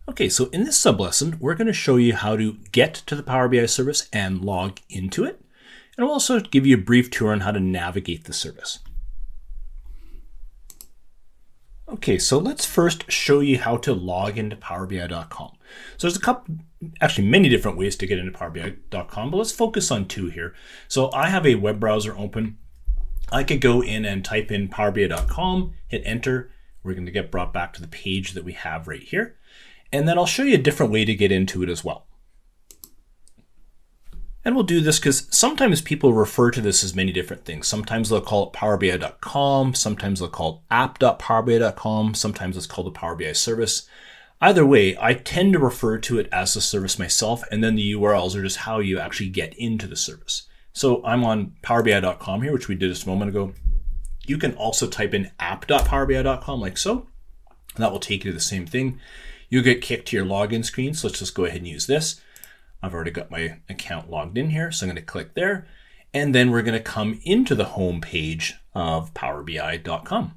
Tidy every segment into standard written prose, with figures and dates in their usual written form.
Okay, so in this sub-lesson, we're going to show you how to get to the Power BI service and log into it. And we'll also give you a brief tour on how to navigate the service. Okay, so let's first show you how to log into PowerBI.com. So there's actually many different ways to get into PowerBI.com, but let's focus on two here. So I have a web browser open. I could go in and type in PowerBI.com, hit enter. We're going to get brought back to the page that we have right here. And then I'll show you a different way to get into it as well. And we'll do this because sometimes people refer to this as many different things. Sometimes they'll call it PowerBI.com, sometimes they'll call it app.powerbi.com, sometimes it's called the Power BI service. Either way, I tend to refer to it as the service myself, and then the URLs are just how you actually get into the service. So I'm on PowerBI.com here, which we did just a moment ago. You can also type in app.powerbi.com like so. That will take you to the same thing. You'll get kicked to your login screen, so let's just go ahead and use this. I've already got my account logged in here, so I'm going to click there. And then we're going to come into the home page of PowerBI.com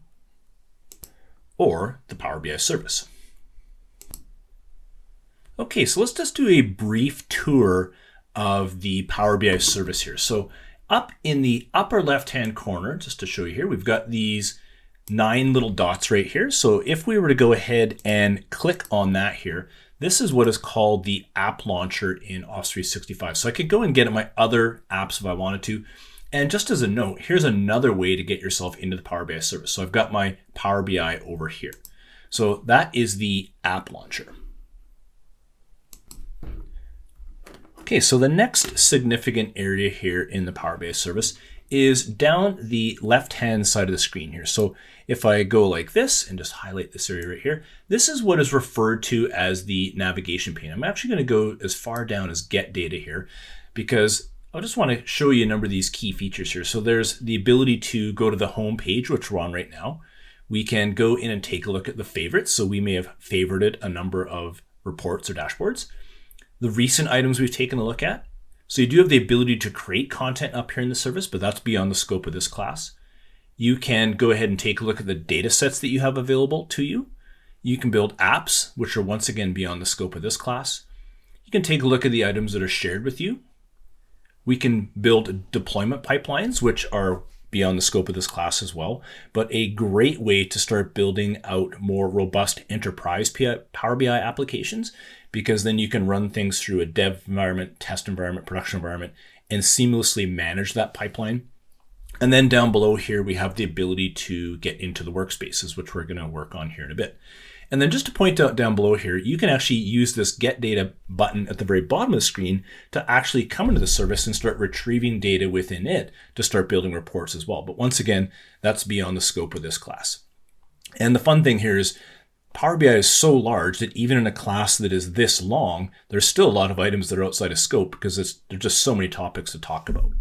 or the Power BI service. Okay, so let's just do a brief tour of the Power BI service here. So up in the upper left-hand corner, just to show you here, we've got these 9 little dots right here. So if we were to go ahead and click on that here, this is what is called the app launcher in Office 365. So I could go and get at my other apps if I wanted to. And just as a note, here's another way to get yourself into the Power BI service. So I've got my Power BI over here. So that is the app launcher. Okay, so the next significant area here in the Power BI service is down the left-hand side of the screen here. So if I go like this and just highlight this area right here, this is what is referred to as the navigation pane. I'm actually going to go as far down as get data here because I just want to show you a number of these key features here. So there's the ability to go to the home page, which we're on right now. We can go in and take a look at the favorites. So we may have favorited a number of reports or dashboards. The recent items we've taken a look at. So you do have the ability to create content up here in the service, but that's beyond the scope of this class. You can go ahead and take a look at the data sets that you have available to you. You can build apps, which are once again beyond the scope of this class. You can take a look at the items that are shared with you. We can build deployment pipelines, which are beyond the scope of this class as well, but a great way to start building out more robust enterprise Power BI applications, because then you can run things through a dev environment, test environment, production environment, and seamlessly manage that pipeline. And then down below here, we have the ability to get into the workspaces, which we're going to work on here in a bit. And then just to point out down below here, you can actually use this Get Data button at the very bottom of the screen to actually come into the service and start retrieving data within it to start building reports as well. But once again, that's beyond the scope of this class. And the fun thing here is Power BI is so large that even in a class that is this long, there's still a lot of items that are outside of scope because there's just so many topics to talk about.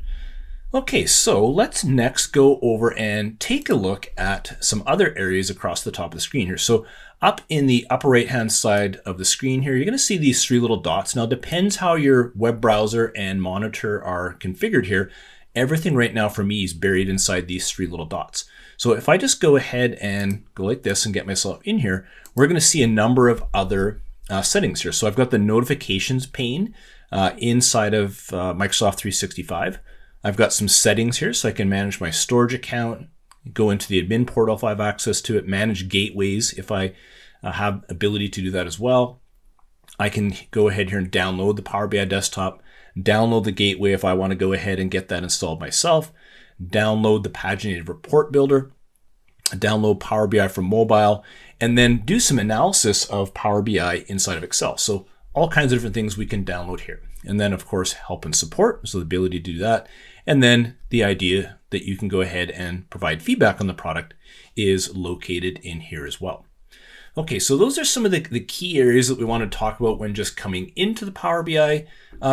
Okay, so let's next go over and take a look at some other areas across the top of the screen here. So up in the upper right-hand side of the screen here, you're going to see these 3 little dots. Now, it depends how your web browser and monitor are configured here. Everything right now for me is buried inside these 3 little dots. So if I just go ahead and go like this and get myself in here, we're going to see a number of other settings here. So I've got the notifications pane inside of Microsoft 365. I've got some settings here so I can manage my storage account, go into the admin portal if I have access to it, manage gateways if I have ability to do that as well. I can go ahead here and download the Power BI desktop, download the gateway if I want to go ahead and get that installed myself, download the paginated report builder, download Power BI for mobile, and then do some analysis of Power BI inside of Excel. So all kinds of different things we can download here. And then of course, help and support, so the ability to do that. And then the idea that you can go ahead and provide feedback on the product is located in here as well. Okay, so those are some of the key areas that we want to talk about when just coming into the Power BI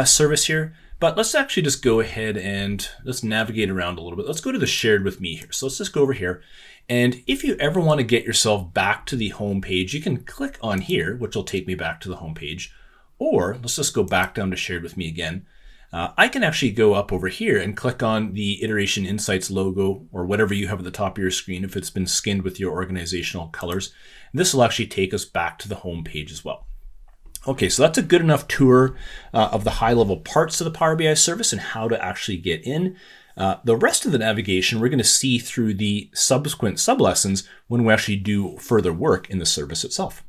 service here. But let's actually just go ahead and let's navigate around a little bit. Let's go to the shared with me here. So let's just go over here. And if you ever want to get yourself back to the home page, you can click on here, which will take me back to the home page. Or let's just go back down to shared with me again. I can actually go up over here and click on the Iteration Insights logo or whatever you have at the top of your screen if it's been skinned with your organizational colors. This will actually take us back to the home page as well. Okay, so that's a good enough tour of the high-level parts of the Power BI service and how to actually get in. The rest of the navigation we're going to see through the subsequent sub-lessons when we actually do further work in the service itself.